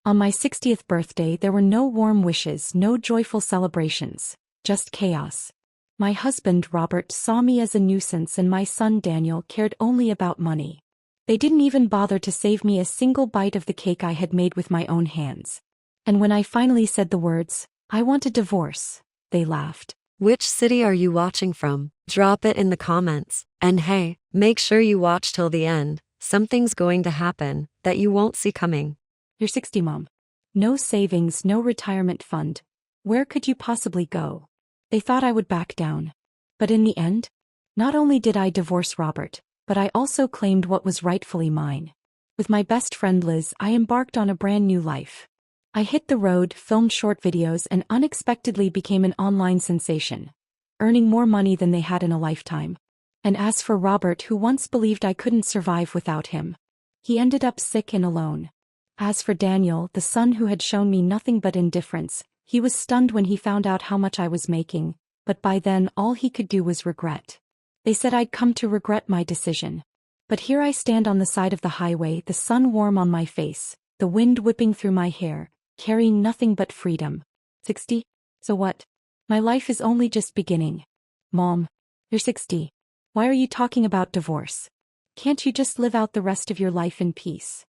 On my 60th birthday there were no warm wishes, no joyful celebrations, just chaos. My husband Robert saw me as a nuisance and my son Daniel cared only about money. They didn't even bother to save me a single bite of the cake I had made with my own hands. And when I finally said the words, "I want a divorce," they laughed. Which city are you watching from? Drop it in the comments. And hey, make sure you watch till the end. Something's going to happen that you won't see coming. You're 60, Mom. No savings, no retirement fund. Where could you possibly go? They thought I would back down. But in the end, not only did I divorce Robert, but I also claimed what was rightfully mine. With my best friend Liz, I embarked on a brand new life. I hit the road, filmed short videos, and unexpectedly became an online sensation, earning more money than they had in a lifetime. And as for Robert, who once believed I couldn't survive without him, he ended up sick and alone. As for Daniel, the son who had shown me nothing but indifference, he was stunned when he found out how much I was making, but by then all he could do was regret. They said I'd come to regret my decision. But here I stand on the side of the highway, the sun warm on my face, the wind whipping through my hair, carrying nothing but freedom. 60? So what? My life is only just beginning. Mom, you're 60. Why are you talking about divorce? Can't you just live out the rest of your life in peace?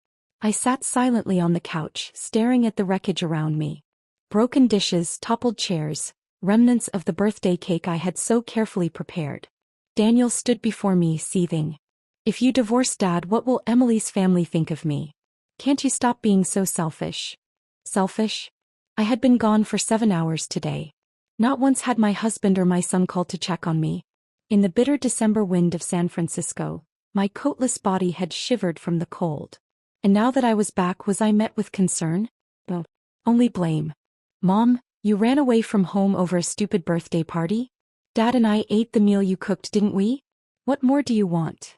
I sat silently on the couch, staring at the wreckage around me. Broken dishes, toppled chairs, remnants of the birthday cake I had so carefully prepared. Daniel stood before me, seething. If you divorce Dad, what will Emily's family think of me? Can't you stop being so selfish? Selfish? I had been gone for 7 hours today. Not once had my husband or my son called to check on me. In the bitter December wind of San Francisco, my coatless body had shivered from the cold. And now that I was back, was I met with concern? No, only blame. Mom, you ran away from home over a stupid birthday party? Dad and I ate the meal you cooked, didn't we? What more do you want?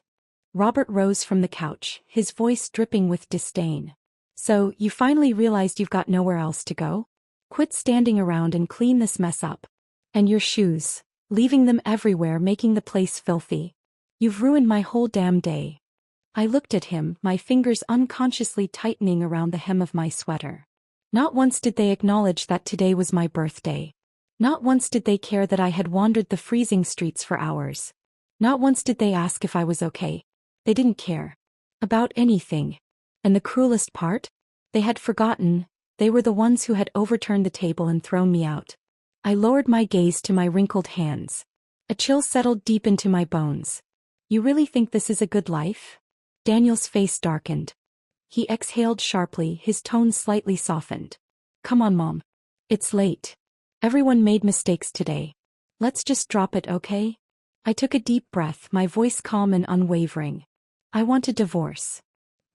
Robert rose from the couch, his voice dripping with disdain. So, you finally realized you've got nowhere else to go? Quit standing around and clean this mess up. And your shoes, leaving them everywhere, making the place filthy. You've ruined my whole damn day. I looked at him, my fingers unconsciously tightening around the hem of my sweater. Not once did they acknowledge that today was my birthday. Not once did they care that I had wandered the freezing streets for hours. Not once did they ask if I was okay. They didn't care. About anything. And the cruelest part? They had forgotten. They were the ones who had overturned the table and thrown me out. I lowered my gaze to my wrinkled hands. A chill settled deep into my bones. You really think this is a good life? Daniel's face darkened. He exhaled sharply, his tone slightly softened. Come on, Mom. It's late. Everyone made mistakes today. Let's just drop it, okay? I took a deep breath, my voice calm and unwavering. I want a divorce.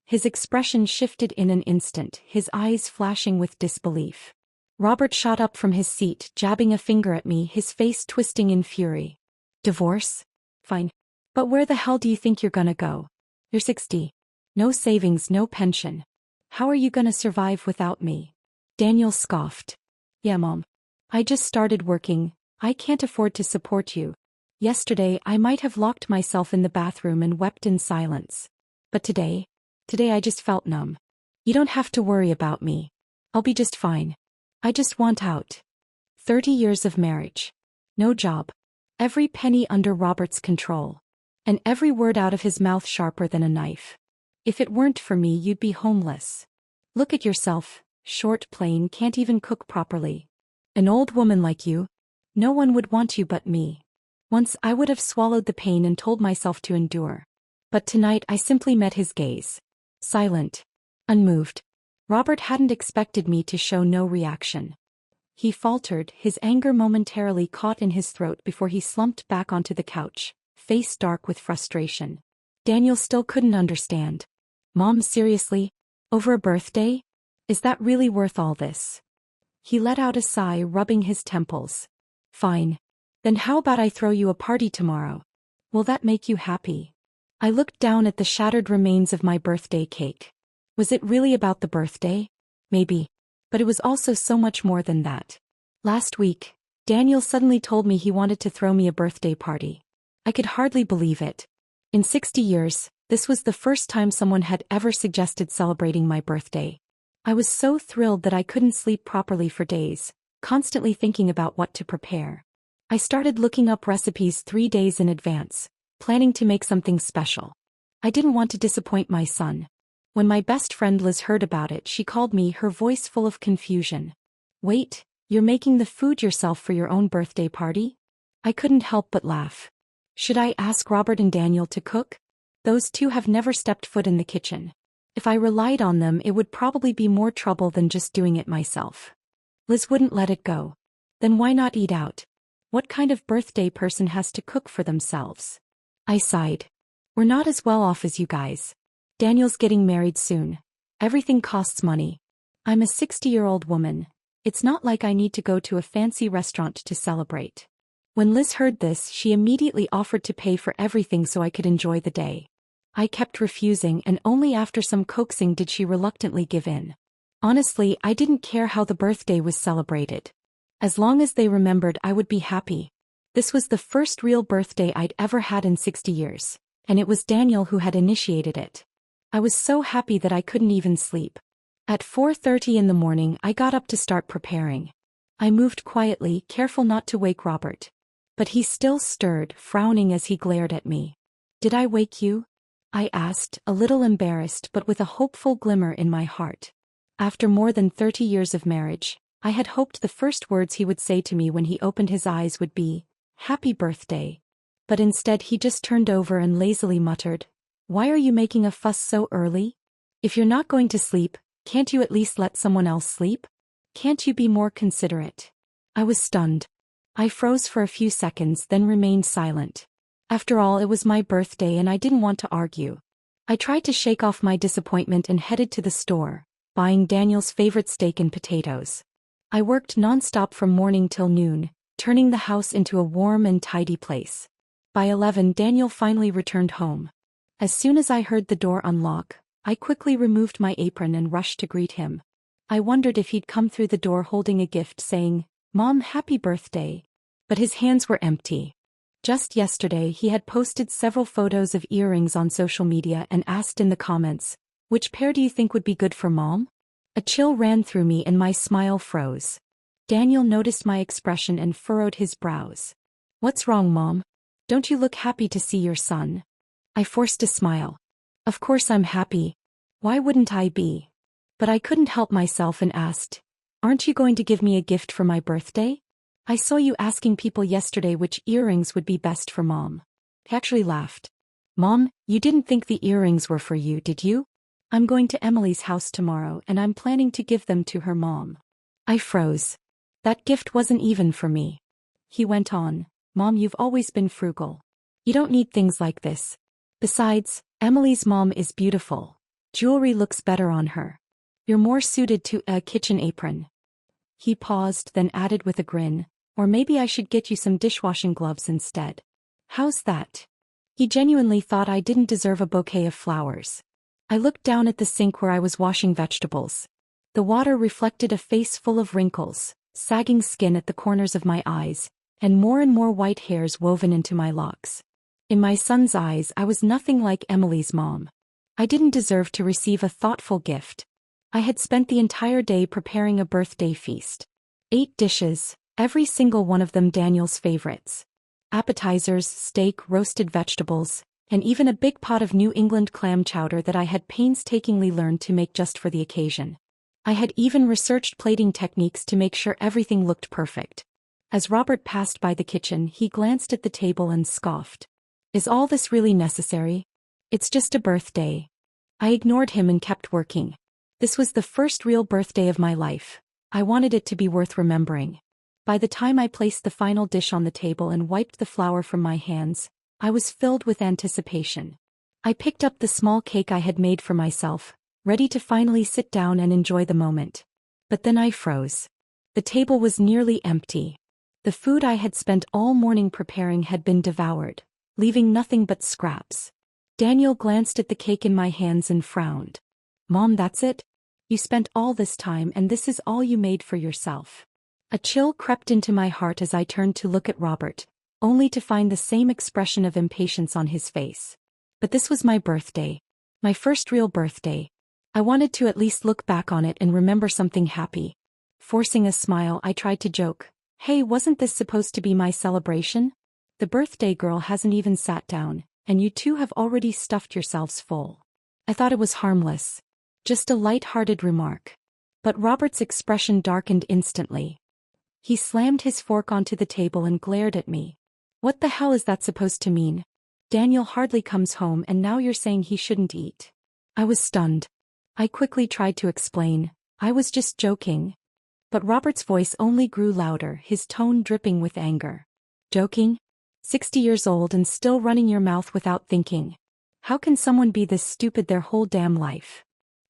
His expression shifted in an instant, his eyes flashing with disbelief. Robert shot up from his seat, jabbing a finger at me, his face twisting in fury. Divorce? Fine. But where the hell do you think you're gonna go? You're 60. No savings, no pension. How are you gonna survive without me? Daniel scoffed. Yeah, Mom. I just started working. I can't afford to support you. Yesterday, I might have locked myself in the bathroom and wept in silence. But today I just felt numb. You don't have to worry about me. I'll be just fine. I just want out. 30 years of marriage. No job. Every penny under Robert's control. And every word out of his mouth sharper than a knife. If it weren't for me, you'd be homeless. Look at yourself, short, plain, can't even cook properly. An old woman like you. No one would want you but me. Once I would have swallowed the pain and told myself to endure. But tonight I simply met his gaze. Silent. Unmoved. Robert hadn't expected me to show no reaction. He faltered, his anger momentarily caught in his throat before he slumped back onto the couch, face dark with frustration. Daniel still couldn't understand. Mom, seriously? Over a birthday? Is that really worth all this? He let out a sigh, rubbing his temples. Fine. Then how about I throw you a party tomorrow? Will that make you happy? I looked down at the shattered remains of my birthday cake. Was it really about the birthday? Maybe. But it was also so much more than that. Last week, Daniel suddenly told me he wanted to throw me a birthday party. I could hardly believe it. In 60 years, this was the first time someone had ever suggested celebrating my birthday. I was so thrilled that I couldn't sleep properly for days, constantly thinking about what to prepare. I started looking up recipes 3 days in advance, planning to make something special. I didn't want to disappoint my son. When my best friend Liz heard about it, she called me, her voice full of confusion. "Wait, you're making the food yourself for your own birthday party?" I couldn't help but laugh. Should I ask Robert and Daniel to cook? Those two have never stepped foot in the kitchen. If I relied on them, it would probably be more trouble than just doing it myself. Liz wouldn't let it go. Then why not eat out? What kind of birthday person has to cook for themselves? I sighed. We're not as well off as you guys. Daniel's getting married soon. Everything costs money. I'm a 60-year-old woman. It's not like I need to go to a fancy restaurant to celebrate. When Liz heard this, she immediately offered to pay for everything so I could enjoy the day. I kept refusing, and only after some coaxing did she reluctantly give in. Honestly, I didn't care how the birthday was celebrated. As long as they remembered, I would be happy. This was the first real birthday I'd ever had in 60 years, and it was Daniel who had initiated it. I was so happy that I couldn't even sleep. At 4:30 in the morning, I got up to start preparing. I moved quietly, careful not to wake Robert. But he still stirred, frowning as he glared at me. "Did I wake you?" I asked, a little embarrassed but with a hopeful glimmer in my heart. After more than 30 years of marriage, I had hoped the first words he would say to me when he opened his eyes would be, "Happy birthday." But instead he just turned over and lazily muttered, "Why are you making a fuss so early? If you're not going to sleep, can't you at least let someone else sleep? Can't you be more considerate?" I was stunned. I froze for a few seconds, then remained silent. After all, it was my birthday and I didn't want to argue. I tried to shake off my disappointment and headed to the store, buying Daniel's favorite steak and potatoes. I worked non-stop from morning till noon, turning the house into a warm and tidy place. By 11, Daniel finally returned home. As soon as I heard the door unlock, I quickly removed my apron and rushed to greet him. I wondered if he'd come through the door holding a gift saying, "Mom, happy birthday." But his hands were empty. Just yesterday, he had posted several photos of earrings on social media and asked in the comments, "Which pair do you think would be good for Mom?" A chill ran through me and my smile froze. Daniel noticed my expression and furrowed his brows. "What's wrong, Mom? Don't you look happy to see your son?" I forced a smile. "Of course I'm happy. Why wouldn't I be?" But I couldn't help myself and asked, "Aren't you going to give me a gift for my birthday? I saw you asking people yesterday which earrings would be best for Mom." He actually laughed. "Mom, you didn't think the earrings were for you, did you? I'm going to Emily's house tomorrow and I'm planning to give them to her mom." I froze. "That gift wasn't even for me." He went on, "Mom, you've always been frugal. You don't need things like this. Besides, Emily's mom is beautiful. Jewelry looks better on her. You're more suited to a kitchen apron." He paused, then added with a grin, "Or maybe I should get you some dishwashing gloves instead. How's that?" He genuinely thought I didn't deserve a bouquet of flowers. I looked down at the sink where I was washing vegetables. The water reflected a face full of wrinkles, sagging skin at the corners of my eyes, and more white hairs woven into my locks. In my son's eyes, I was nothing like Emily's mom. I didn't deserve to receive a thoughtful gift. I had spent the entire day preparing a birthday feast. 8 dishes, every single one of them Daniel's favorites. Appetizers, steak, roasted vegetables, and even a big pot of New England clam chowder that I had painstakingly learned to make just for the occasion. I had even researched plating techniques to make sure everything looked perfect. As Robert passed by the kitchen, he glanced at the table and scoffed. "Is all this really necessary? It's just a birthday." I ignored him and kept working. This was the first real birthday of my life. I wanted it to be worth remembering. By the time I placed the final dish on the table and wiped the flour from my hands, I was filled with anticipation. I picked up the small cake I had made for myself, ready to finally sit down and enjoy the moment. But then I froze. The table was nearly empty. The food I had spent all morning preparing had been devoured, leaving nothing but scraps. Daniel glanced at the cake in my hands and frowned. "Mom, that's it? You spent all this time and this is all you made for yourself?" A chill crept into my heart as I turned to look at Robert, only to find the same expression of impatience on his face. But this was my birthday. My first real birthday. I wanted to at least look back on it and remember something happy. Forcing a smile, I tried to joke. Hey, wasn't this supposed to be my celebration? The birthday girl hasn't even sat down, and you two have already stuffed yourselves full. I thought it was harmless. Just a light-hearted remark. But Robert's expression darkened instantly. He slammed his fork onto the table and glared at me. What the hell is that supposed to mean? Daniel hardly comes home and now you're saying he shouldn't eat. I was stunned. I quickly tried to explain. I was just joking. But Robert's voice only grew louder, his tone dripping with anger. Joking? 60 years old and still running your mouth without thinking. How can someone be this stupid their whole damn life?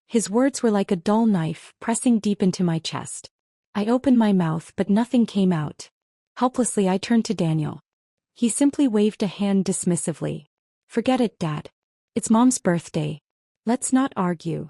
His words were like a dull knife, pressing deep into my chest. I opened my mouth but nothing came out. Helplessly I turned to Daniel. He simply waved a hand dismissively. Forget it, Dad. It's Mom's birthday. Let's not argue.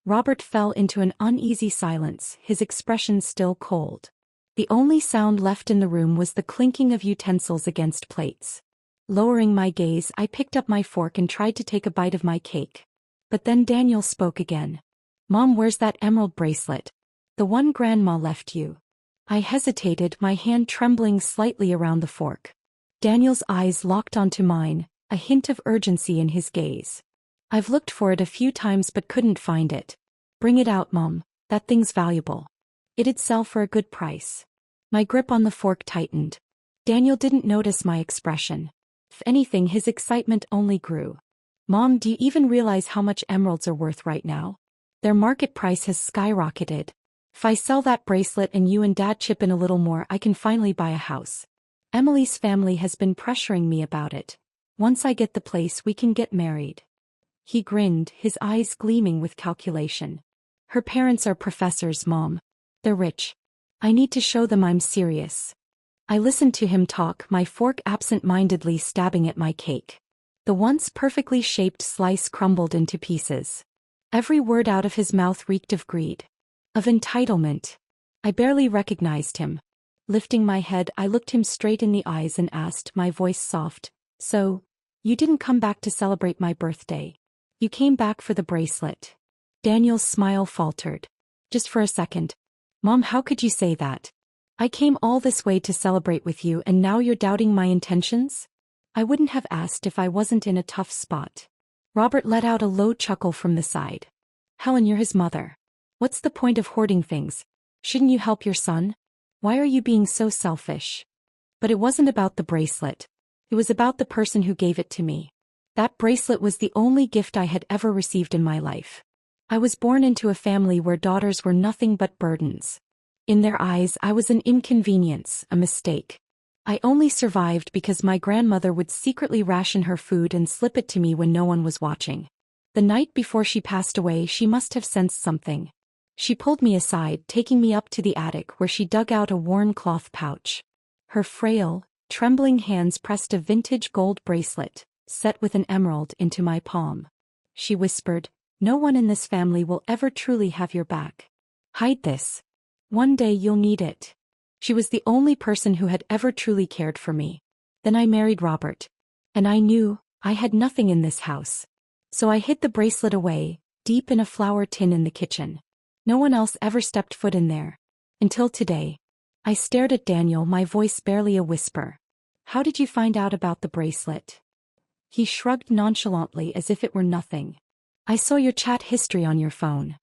Robert fell into an uneasy silence, his expression still cold. The only sound left in the room was the clinking of utensils against plates. Lowering my gaze, I picked up my fork and tried to take a bite of my cake. But then Daniel spoke again. Mom, where's that emerald bracelet? The one Grandma left you. I hesitated, my hand trembling slightly around the fork. Daniel's eyes locked onto mine, a hint of urgency in his gaze. I've looked for it a few times but couldn't find it. Bring it out, Mom. That thing's valuable. It'd sell for a good price. My grip on the fork tightened. Daniel didn't notice my expression. If anything, his excitement only grew. Mom, do you even realize how much emeralds are worth right now? Their market price has skyrocketed. If I sell that bracelet and you and Dad chip in a little more, I can finally buy a house. Emily's family has been pressuring me about it. Once I get the place, we can get married. He grinned, his eyes gleaming with calculation. Her parents are professors, Mom. They're rich. I need to show them I'm serious. I listened to him talk, my fork absent-mindedly stabbing at my cake. The once perfectly shaped slice crumbled into pieces. Every word out of his mouth reeked of greed. Of entitlement. I barely recognized him. Lifting my head, I looked him straight in the eyes and asked, my voice soft, So, you didn't come back to celebrate my birthday. You came back for the bracelet. Daniel's smile faltered. Just for a second. Mom, how could you say that? I came all this way to celebrate with you and now you're doubting my intentions? I wouldn't have asked if I wasn't in a tough spot. Robert let out a low chuckle from the side. Helen, you're his mother. What's the point of hoarding things? Shouldn't you help your son? Why are you being so selfish? But it wasn't about the bracelet. It was about the person who gave it to me. That bracelet was the only gift I had ever received in my life. I was born into a family where daughters were nothing but burdens. In their eyes, I was an inconvenience, a mistake. I only survived because my grandmother would secretly ration her food and slip it to me when no one was watching. The night before she passed away, she must have sensed something. She pulled me aside, taking me up to the attic where she dug out a worn cloth pouch. Her frail, trembling hands pressed a vintage gold bracelet, set with an emerald, into my palm. She whispered, No one in this family will ever truly have your back. Hide this. One day you'll need it. She was the only person who had ever truly cared for me. Then I married Robert. And I knew I had nothing in this house. So I hid the bracelet away, deep in a flour tin in the kitchen. No one else ever stepped foot in there. Until today. I stared at Daniel, my voice barely a whisper. How did you find out about the bracelet? He shrugged nonchalantly as if it were nothing. I saw your chat history on your phone.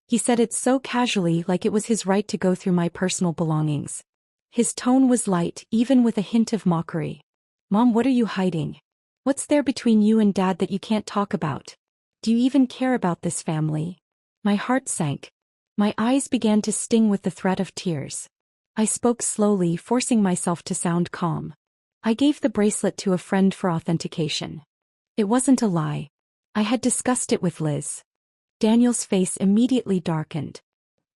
He said it so casually, like it was his right to go through my personal belongings. His tone was light, even with a hint of mockery. Mom, what are you hiding? What's there between you and Dad that you can't talk about? Do you even care about this family? My heart sank. My eyes began to sting with the threat of tears. I spoke slowly, forcing myself to sound calm. I gave the bracelet to a friend for authentication. It wasn't a lie. I had discussed it with Liz. Daniel's face immediately darkened.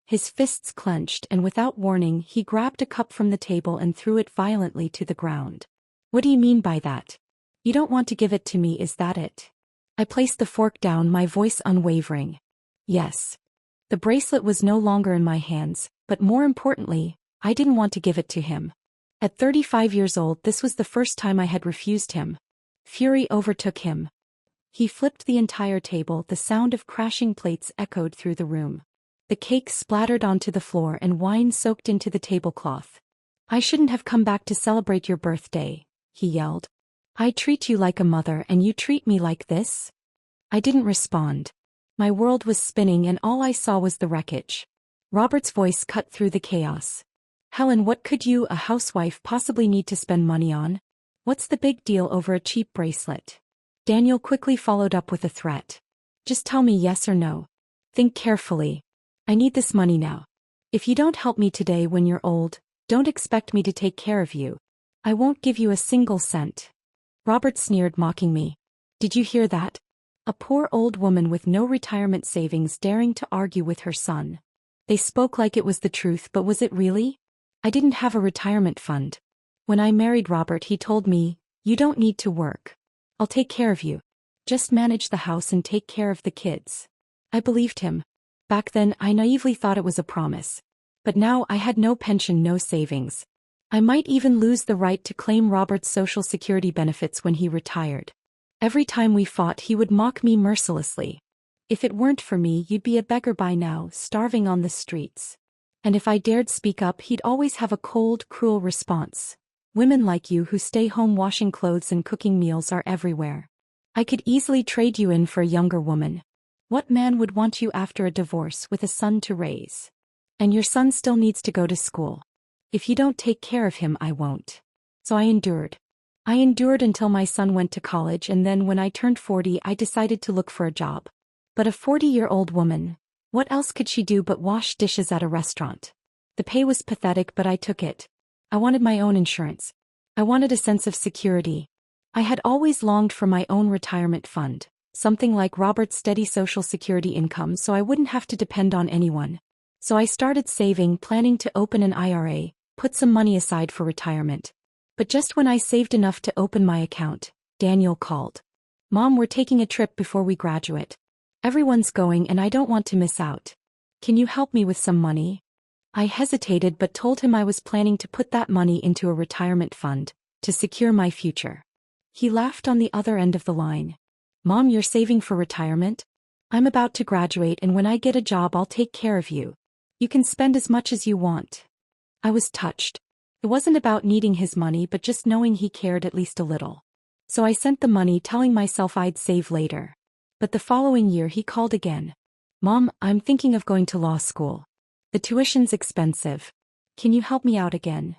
His fists clenched and without warning he grabbed a cup from the table and threw it violently to the ground. What do you mean by that? You don't want to give it to me, is that it? I placed the fork down, my voice unwavering. Yes. The bracelet was no longer in my hands, but more importantly, I didn't want to give it to him. At 35 years old, this was the first time I had refused him. Fury overtook him. He flipped the entire table. The sound of crashing plates echoed through the room. The cake splattered onto the floor and wine soaked into the tablecloth. I shouldn't have come back to celebrate your birthday, he yelled. I treat you like a mother and you treat me like this? I didn't respond. My world was spinning and all I saw was the wreckage. Robert's voice cut through the chaos. Helen, what could you, a housewife, possibly need to spend money on? What's the big deal over a cheap bracelet? Daniel quickly followed up with a threat. Just tell me yes or no. Think carefully. I need this money now. If you don't help me today when you're old, don't expect me to take care of you. I won't give you a single cent. Robert sneered, mocking me. Did you hear that? A poor old woman with no retirement savings daring to argue with her son. They spoke like it was the truth, but was it really? I didn't have a retirement fund. When I married Robert, he told me, you don't need to work. I'll take care of you. Just manage the house and take care of the kids. I believed him. Back then, I naively thought it was a promise. But now I had no pension, no savings. I might even lose the right to claim Robert's Social Security benefits when he retired. Every time we fought, he would mock me mercilessly. If it weren't for me, you'd be a beggar by now, starving on the streets. And if I dared speak up, he'd always have a cold, cruel response. Women like you who stay home washing clothes and cooking meals are everywhere. I could easily trade you in for a younger woman. What man would want you after a divorce with a son to raise? And your son still needs to go to school. If you don't take care of him, I won't. So I endured. I endured until my son went to college, and then when I turned 40, I decided to look for a job. But a 40-year-old woman, what else could she do but wash dishes at a restaurant? The pay was pathetic, but I took it. I wanted my own insurance. I wanted a sense of security. I had always longed for my own retirement fund, something like Robert's steady Social Security income, so I wouldn't have to depend on anyone. So I started saving, planning to open an IRA, put some money aside for retirement. But just when I saved enough to open my account, Daniel called. Mom, we're taking a trip before we graduate. Everyone's going and I don't want to miss out. Can you help me with some money? I hesitated but told him I was planning to put that money into a retirement fund, to secure my future. He laughed on the other end of the line. Mom, you're saving for retirement? I'm about to graduate and when I get a job I'll take care of you. You can spend as much as you want. I was touched. It wasn't about needing his money but just knowing he cared at least a little. So I sent the money telling myself I'd save later. But the following year he called again. Mom, I'm thinking of going to law school. The tuition's expensive. Can you help me out again?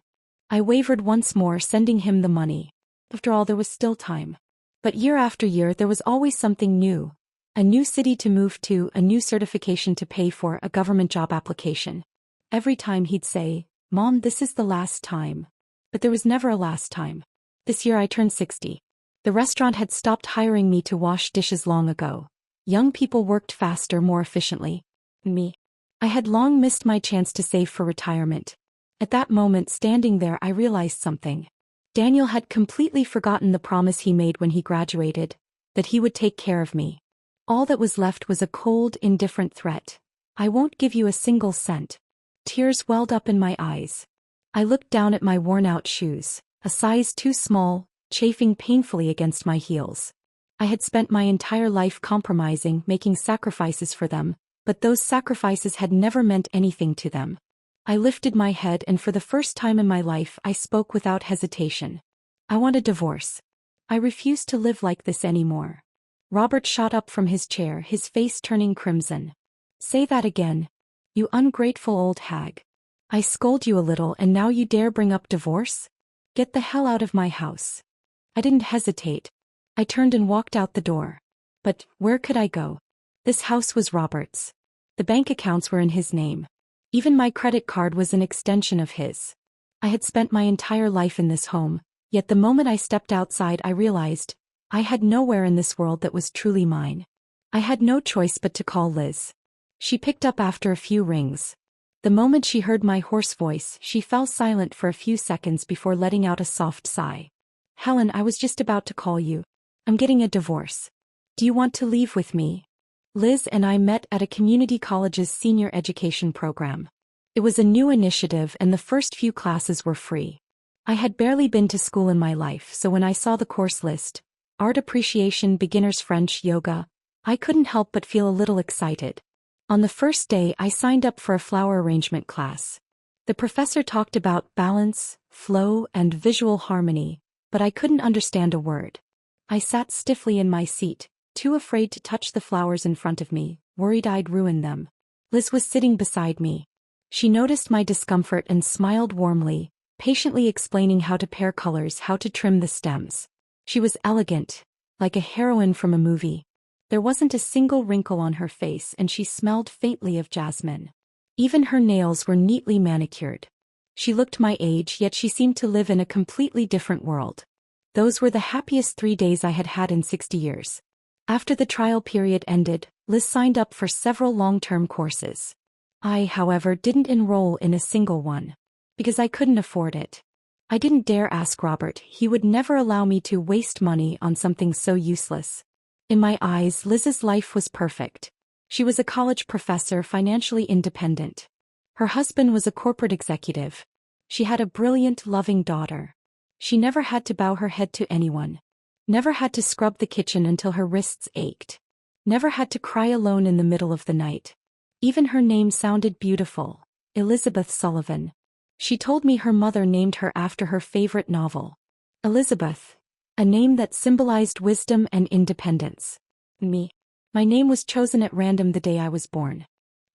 I wavered once more, sending him the money. After all, there was still time. But year after year there was always something new. A new city to move to, a new certification to pay for, a government job application. Every time he'd say, Mom, this is the last time. But there was never a last time. This year I turned 60. The restaurant had stopped hiring me to wash dishes long ago. Young people worked faster, more efficiently. Me. I had long missed my chance to save for retirement. At that moment, standing there, I realized something. Daniel had completely forgotten the promise he made when he graduated, that he would take care of me. All that was left was a cold, indifferent threat. I won't give you a single cent. Tears welled up in my eyes. I looked down at my worn-out shoes, a size too small, chafing painfully against my heels. I had spent my entire life compromising, making sacrifices for them, but those sacrifices had never meant anything to them. I lifted my head and for the first time in my life I spoke without hesitation. I want a divorce. I refuse to live like this anymore. Robert shot up from his chair, his face turning crimson. Say that again. You ungrateful old hag. I scold you a little and now you dare bring up divorce? Get the hell out of my house. I didn't hesitate. I turned and walked out the door. But where could I go? This house was Robert's. The bank accounts were in his name. Even my credit card was an extension of his. I had spent my entire life in this home, yet the moment I stepped outside I realized I had nowhere in this world that was truly mine. I had no choice but to call Liz. She picked up after a few rings. The moment she heard my hoarse voice, she fell silent for a few seconds before letting out a soft sigh. Helen, I was just about to call you. I'm getting a divorce. Do you want to leave with me? Liz and I met at a community college's senior education program. It was a new initiative and the first few classes were free. I had barely been to school in my life, so when I saw the course list, art appreciation, beginners French, yoga. I couldn't help but feel a little excited. On the first day, I signed up for a flower arrangement class. The professor talked about balance, flow, and visual harmony, but I couldn't understand a word. I sat stiffly in my seat, too afraid to touch the flowers in front of me, worried I'd ruin them. Liz was sitting beside me. She noticed my discomfort and smiled warmly, patiently explaining how to pair colors, how to trim the stems. She was elegant, like a heroine from a movie. There wasn't a single wrinkle on her face, and she smelled faintly of jasmine. Even her nails were neatly manicured. She looked my age, yet she seemed to live in a completely different world. Those were the happiest 3 days I had had in 60 years. After the trial period ended, Liz signed up for several long-term courses. I, however, didn't enroll in a single one. Because I couldn't afford it. I didn't dare ask Robert. He would never allow me to waste money on something so useless. In my eyes, Liz's life was perfect. She was a college professor, financially independent. Her husband was a corporate executive. She had a brilliant, loving daughter. She never had to bow her head to anyone. Never had to scrub the kitchen until her wrists ached. Never had to cry alone in the middle of the night. Even her name sounded beautiful. Elizabeth Sullivan. She told me her mother named her after her favorite novel. Elizabeth. A name that symbolized wisdom and independence. Me. My name was chosen at random the day I was born.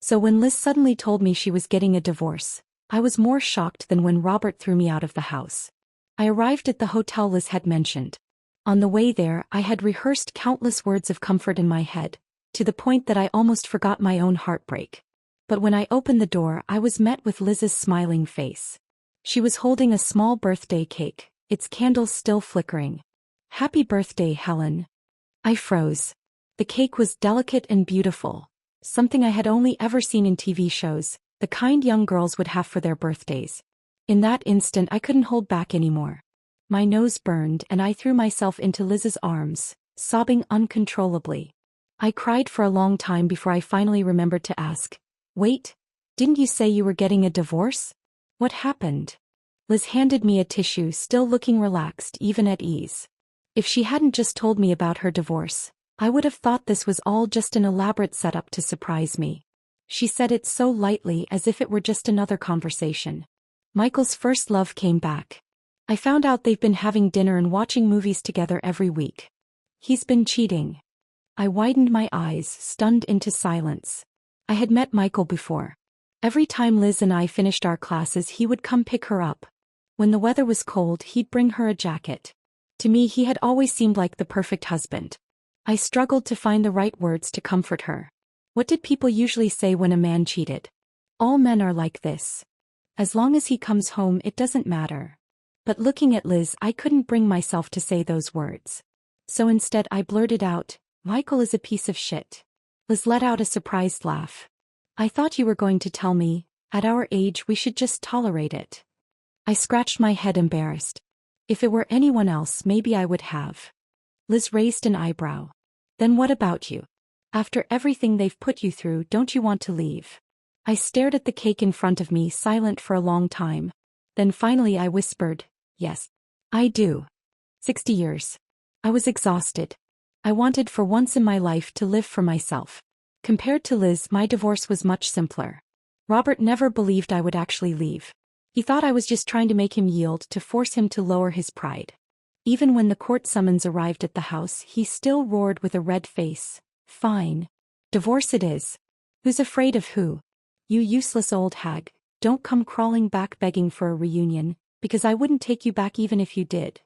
So when Liz suddenly told me she was getting a divorce, I was more shocked than when Robert threw me out of the house. I arrived at the hotel Liz had mentioned. On the way there, I had rehearsed countless words of comfort in my head, to the point that I almost forgot my own heartbreak. But when I opened the door, I was met with Liz's smiling face. She was holding a small birthday cake, its candles still flickering. "Happy birthday, Helen." I froze. The cake was delicate and beautiful, something I had only ever seen in TV shows, the kind young girls would have for their birthdays. In that instant, I couldn't hold back anymore. My nose burned and I threw myself into Liz's arms, sobbing uncontrollably. I cried for a long time before I finally remembered to ask, "Wait, didn't you say you were getting a divorce? What happened?" Liz handed me a tissue, still looking relaxed, even at ease. If she hadn't just told me about her divorce, I would have thought this was all just an elaborate setup to surprise me. She said it so lightly, as if it were just another conversation. Michael's first love came back. I found out they've been having dinner and watching movies together every week. He's been cheating. I widened my eyes, stunned into silence. I had met Michael before. Every time Liz and I finished our classes, he would come pick her up. When the weather was cold, he'd bring her a jacket. To me, he had always seemed like the perfect husband. I struggled to find the right words to comfort her. What did people usually say when a man cheated? "All men are like this. As long as he comes home, it doesn't matter." But looking at Liz, I couldn't bring myself to say those words. So instead I blurted out, "Michael is a piece of shit." Liz let out a surprised laugh. "I thought you were going to tell me, at our age we should just tolerate it." I scratched my head, embarrassed. If it were anyone else, maybe I would have. Liz raised an eyebrow. "Then what about you? After everything they've put you through, don't you want to leave?" I stared at the cake in front of me, silent for a long time. Then finally I whispered, "Yes, I do." 60 years. I was exhausted. I wanted for once in my life to live for myself. Compared to Liz, my divorce was much simpler. Robert never believed I would actually leave. He thought I was just trying to make him yield, to force him to lower his pride. Even when the court summons arrived at the house, he still roared with a red face, "Fine. Divorce it is. Who's afraid of who? You useless old hag, don't come crawling back begging for a reunion, because I wouldn't take you back even if you did."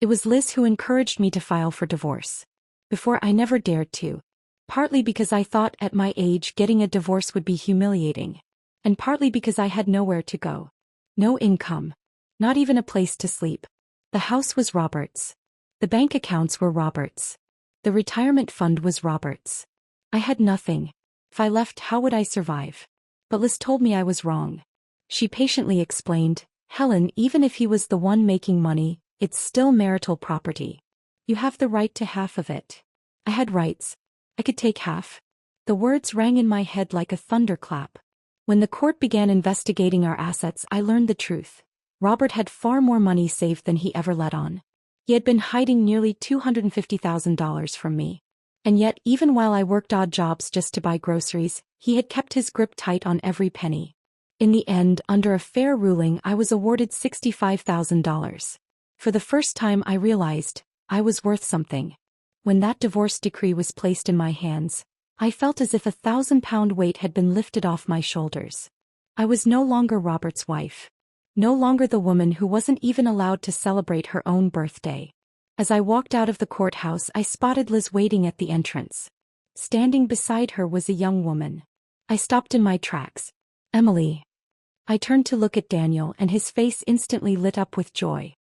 It was Liz who encouraged me to file for divorce. Before, I never dared to. Partly because I thought at my age getting a divorce would be humiliating. And partly because I had nowhere to go. No income. Not even a place to sleep. The house was Robert's. The bank accounts were Robert's. The retirement fund was Robert's. I had nothing. If I left, how would I survive? But Liz told me I was wrong. She patiently explained, "Helen, even if he was the one making money, it's still marital property. You have the right to half of it." I had rights. I could take half. The words rang in my head like a thunderclap. When the court began investigating our assets, I learned the truth. Robert had far more money saved than he ever let on. He had been hiding nearly $250,000 from me. And yet, even while I worked odd jobs just to buy groceries, he had kept his grip tight on every penny. In the end, under a fair ruling, I was awarded $65,000. For the first time, I realized I was worth something. When that divorce decree was placed in my hands, I felt as if a 1,000-pound weight had been lifted off my shoulders. I was no longer Robert's wife. No longer the woman who wasn't even allowed to celebrate her own birthday. As I walked out of the courthouse, I spotted Liz waiting at the entrance. Standing beside her was a young woman. I stopped in my tracks. "Emily." I turned to look at Daniel, and his face instantly lit up with joy.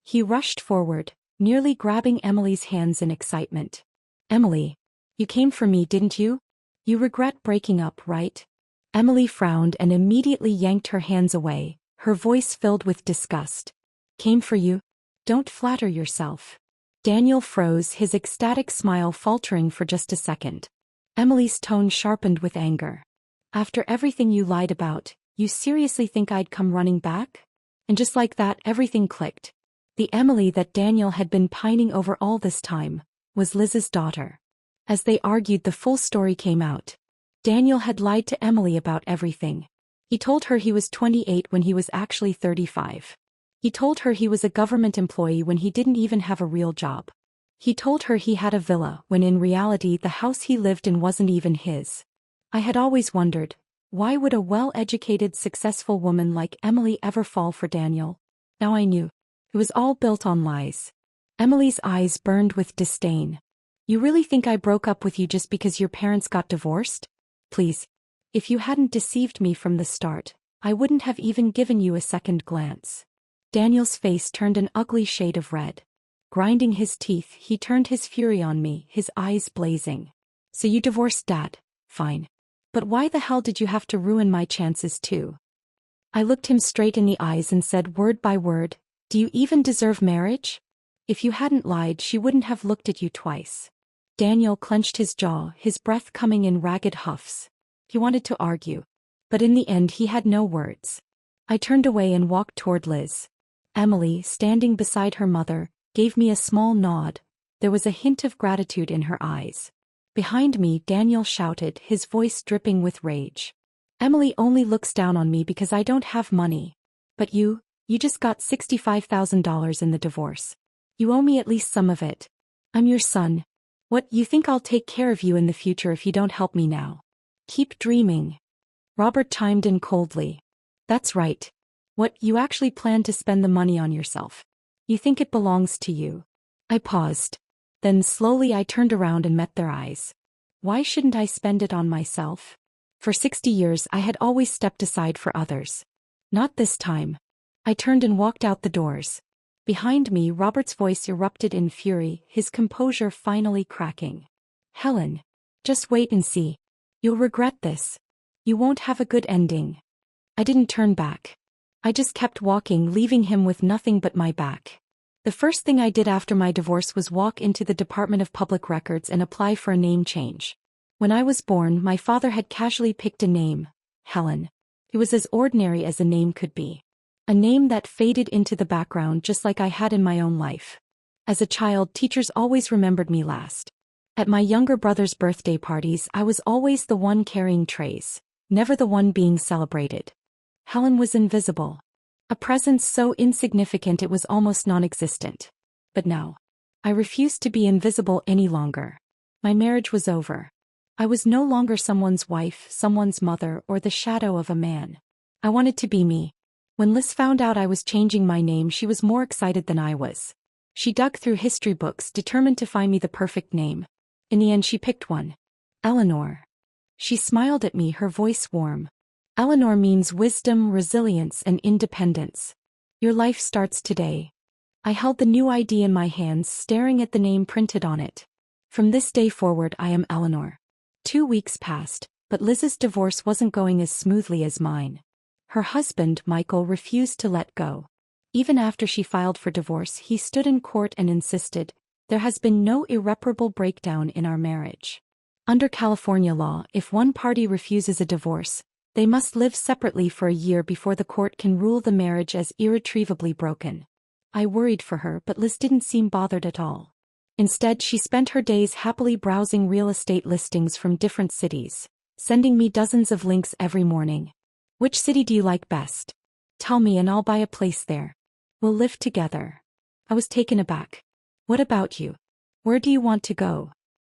He rushed forward, nearly grabbing Emily's hands in excitement. "Emily, you came for me, didn't you? You regret breaking up, right?" Emily frowned and immediately yanked her hands away, her voice filled with disgust. "Came for you? Don't flatter yourself." Daniel froze, his ecstatic smile faltering for just a second. Emily's tone sharpened with anger. "After everything you lied about, you seriously think I'd come running back?" And just like that, everything clicked. The Emily that Daniel had been pining over all this time was Liz's daughter. As they argued, the full story came out. Daniel had lied to Emily about everything. He told her he was 28 when he was actually 35. He told her he was a government employee when he didn't even have a real job. He told her he had a villa when in reality the house he lived in wasn't even his. I had always wondered, why would a well-educated, successful woman like Emily ever fall for Daniel? Now I knew. It was all built on lies. Emily's eyes burned with disdain. "You really think I broke up with you just because your parents got divorced? Please. If you hadn't deceived me from the start, I wouldn't have even given you a second glance." Daniel's face turned an ugly shade of red. Grinding his teeth, he turned his fury on me, his eyes blazing. "So you divorced Dad? Fine. But why the hell did you have to ruin my chances too?" I looked him straight in the eyes and said word by word, "Do you even deserve marriage? If you hadn't lied, she wouldn't have looked at you twice." Daniel clenched his jaw, his breath coming in ragged huffs. He wanted to argue. But in the end he had no words. I turned away and walked toward Liz. Emily, standing beside her mother, gave me a small nod. There was a hint of gratitude in her eyes. Behind me, Daniel shouted, his voice dripping with rage. "Emily only looks down on me because I don't have money. But you just got $65,000 in the divorce. You owe me at least some of it. I'm your son. What, you think I'll take care of you in the future if you don't help me now? Keep dreaming." Robert chimed in coldly. "That's right. What, you actually plan to spend the money on yourself? You think it belongs to you?" I paused. Then slowly I turned around and met their eyes. Why shouldn't I spend it on myself? For 60 years I had always stepped aside for others. Not this time. I turned and walked out the doors. Behind me, Robert's voice erupted in fury, his composure finally cracking. "Helen, just wait and see. You'll regret this. You won't have a good ending." I didn't turn back. I just kept walking, leaving him with nothing but my back. The first thing I did after my divorce was walk into the Department of Public Records and apply for a name change. When I was born, my father had casually picked a name, Helen. It was as ordinary as a name could be. A name that faded into the background just like I had in my own life. As a child, teachers always remembered me last. At my younger brother's birthday parties, I was always the one carrying trays, never the one being celebrated. Helen was invisible. A presence so insignificant it was almost non-existent. But now, I refused to be invisible any longer. My marriage was over. I was no longer someone's wife, someone's mother, or the shadow of a man. I wanted to be me. When Liz found out I was changing my name, she was more excited than I was. She dug through history books, determined to find me the perfect name. In the end, she picked one. Eleanor. She smiled at me, her voice warm. Eleanor means wisdom, resilience, and independence. Your life starts today. I held the new ID in my hands, staring at the name printed on it. From this day forward, I am Eleanor. 2 weeks passed, but Liz's divorce wasn't going as smoothly as mine. Her husband, Michael, refused to let go. Even after she filed for divorce, he stood in court and insisted, "There has been no irreparable breakdown in our marriage." Under California law, if one party refuses a divorce, they must live separately for a year before the court can rule the marriage as irretrievably broken. I worried for her, but Liz didn't seem bothered at all. Instead, she spent her days happily browsing real estate listings from different cities, sending me dozens of links every morning. Which city do you like best? Tell me and I'll buy a place there. We'll live together. I was taken aback. What about you? Where do you want to go?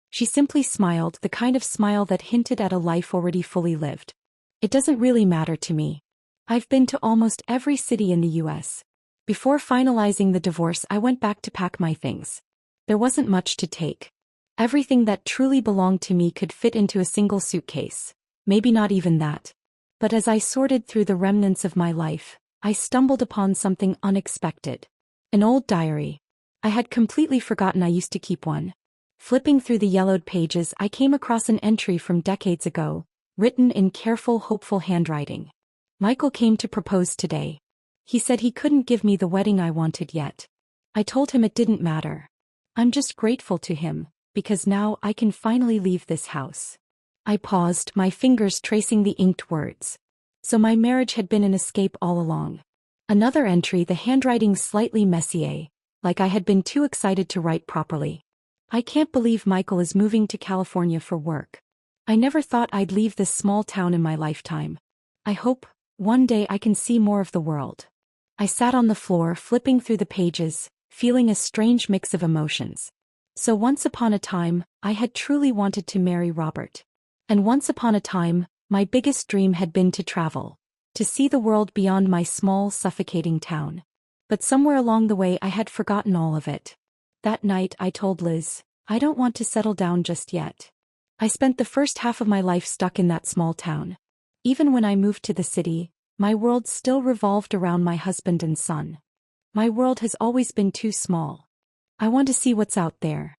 She simply smiled, the kind of smile that hinted at a life already fully lived. It doesn't really matter to me. I've been to almost every city in the US. Before finalizing the divorce, I went back to pack my things. There wasn't much to take. Everything that truly belonged to me could fit into a single suitcase. Maybe not even that. But as I sorted through the remnants of my life, I stumbled upon something unexpected. An old diary. I had completely forgotten I used to keep one. Flipping through the yellowed pages, I came across an entry from decades ago, written in careful, hopeful handwriting. Michael came to propose today. He said he couldn't give me the wedding I wanted yet. I told him it didn't matter. I'm just grateful to him, because now I can finally leave this house. I paused, my fingers tracing the inked words. So my marriage had been an escape all along. Another entry, the handwriting slightly messier, like I had been too excited to write properly. I can't believe Michael is moving to California for work. I never thought I'd leave this small town in my lifetime. I hope, one day I can see more of the world. I sat on the floor, flipping through the pages, feeling a strange mix of emotions. So once upon a time, I had truly wanted to marry Robert. And once upon a time, my biggest dream had been to travel. To see the world beyond my small, suffocating town. But somewhere along the way I had forgotten all of it. That night I told Liz, I don't want to settle down just yet. I spent the first half of my life stuck in that small town. Even when I moved to the city, my world still revolved around my husband and son. My world has always been too small. I want to see what's out there.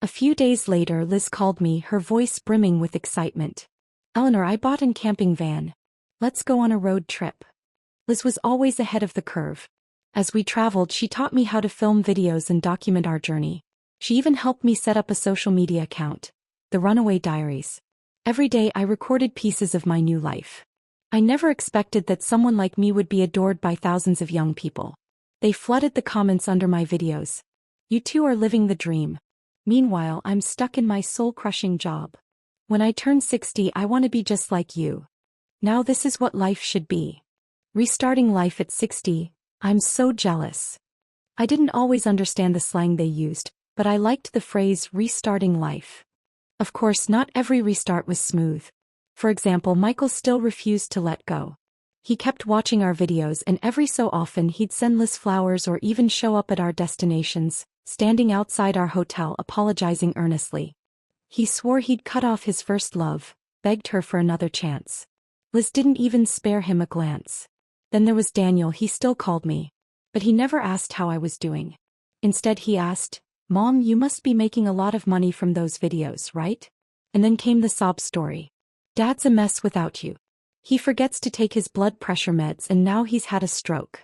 A few days later, Liz called me, her voice brimming with excitement. Eleanor, I bought a camping van. Let's go on a road trip. Liz was always ahead of the curve. As we traveled, she taught me how to film videos and document our journey. She even helped me set up a social media account, The Runaway Diaries. Every day I recorded pieces of my new life. I never expected that someone like me would be adored by thousands of young people. They flooded the comments under my videos. You two are living the dream. Meanwhile, I'm stuck in my soul-crushing job. When I turn 60, I want to be just like you. Now this is what life should be. Restarting life at 60, I'm so jealous. I didn't always understand the slang they used, but I liked the phrase restarting life. Of course, not every restart was smooth. For example, Michael still refused to let go. He kept watching our videos, and every so often he'd send Liz flowers or even show up at our destinations, standing outside our hotel apologizing earnestly. He swore he'd cut off his first love, begged her for another chance. Liz didn't even spare him a glance. Then there was Daniel. He still called me. But he never asked how I was doing. Instead he asked, Mom, you must be making a lot of money from those videos, right? And then came the sob story. Dad's a mess without you. He forgets to take his blood pressure meds and now he's had a stroke.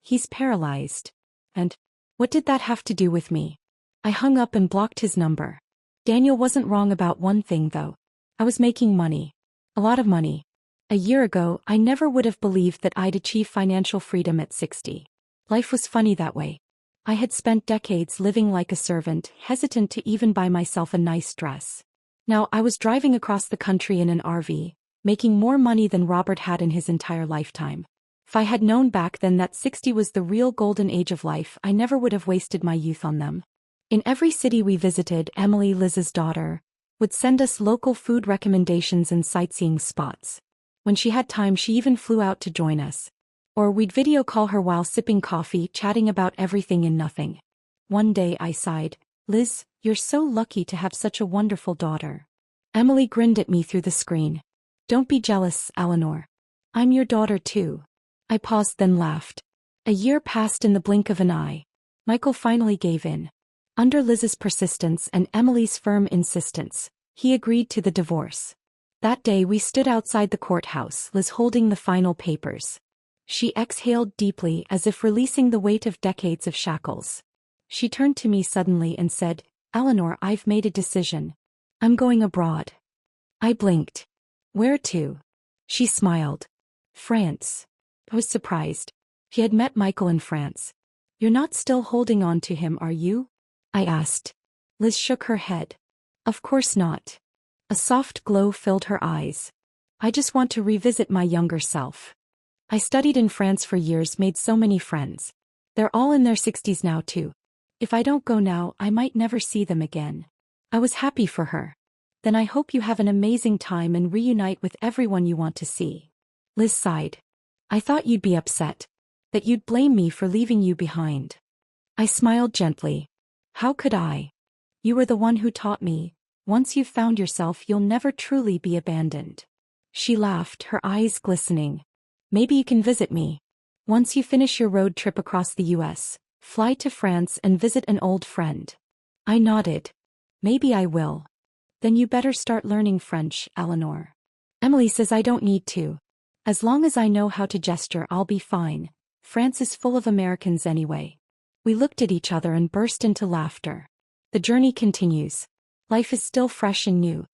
He's paralyzed. And what did that have to do with me? I hung up and blocked his number. Daniel wasn't wrong about one thing though. I was making money. A lot of money. A year ago, I never would have believed that I'd achieve financial freedom at 60. Life was funny that way. I had spent decades living like a servant, hesitant to even buy myself a nice dress. Now I was driving across the country in an RV, making more money than Robert had in his entire lifetime. If I had known back then that 60 was the real golden age of life, I never would have wasted my youth on them. In every city we visited, Emily, Liz's daughter, would send us local food recommendations and sightseeing spots. When she had time, she even flew out to join us. Or we'd video call her while sipping coffee, chatting about everything and nothing. One day I sighed, Liz, you're so lucky to have such a wonderful daughter. Emily grinned at me through the screen. Don't be jealous, Eleanor. I'm your daughter too. I paused then laughed. A year passed in the blink of an eye. Michael finally gave in. Under Liz's persistence and Emily's firm insistence, he agreed to the divorce. That day we stood outside the courthouse, Liz holding the final papers. She exhaled deeply as if releasing the weight of decades of shackles. She turned to me suddenly and said, Eleanor, I've made a decision. I'm going abroad. I blinked. Where to? She smiled. France. I was surprised. She had met Michael in France. You're not still holding on to him, are you? I asked. Liz shook her head. Of course not. A soft glow filled her eyes. I just want to revisit my younger self. I studied in France for years, made so many friends. They're all in their 60s now too. If I don't go now, I might never see them again. I was happy for her. Then I hope you have an amazing time and reunite with everyone you want to see. Liz sighed. I thought you'd be upset. That you'd blame me for leaving you behind. I smiled gently. How could I? You were the one who taught me, once you've found yourself, you'll never truly be abandoned. She laughed, her eyes glistening. Maybe you can visit me. Once you finish your road trip across the US, fly to France and visit an old friend. I nodded. Maybe I will. Then you better start learning French, Eleanor. Emily says I don't need to. As long as I know how to gesture, I'll be fine. France is full of Americans anyway. We looked at each other and burst into laughter. The journey continues. Life is still fresh and new,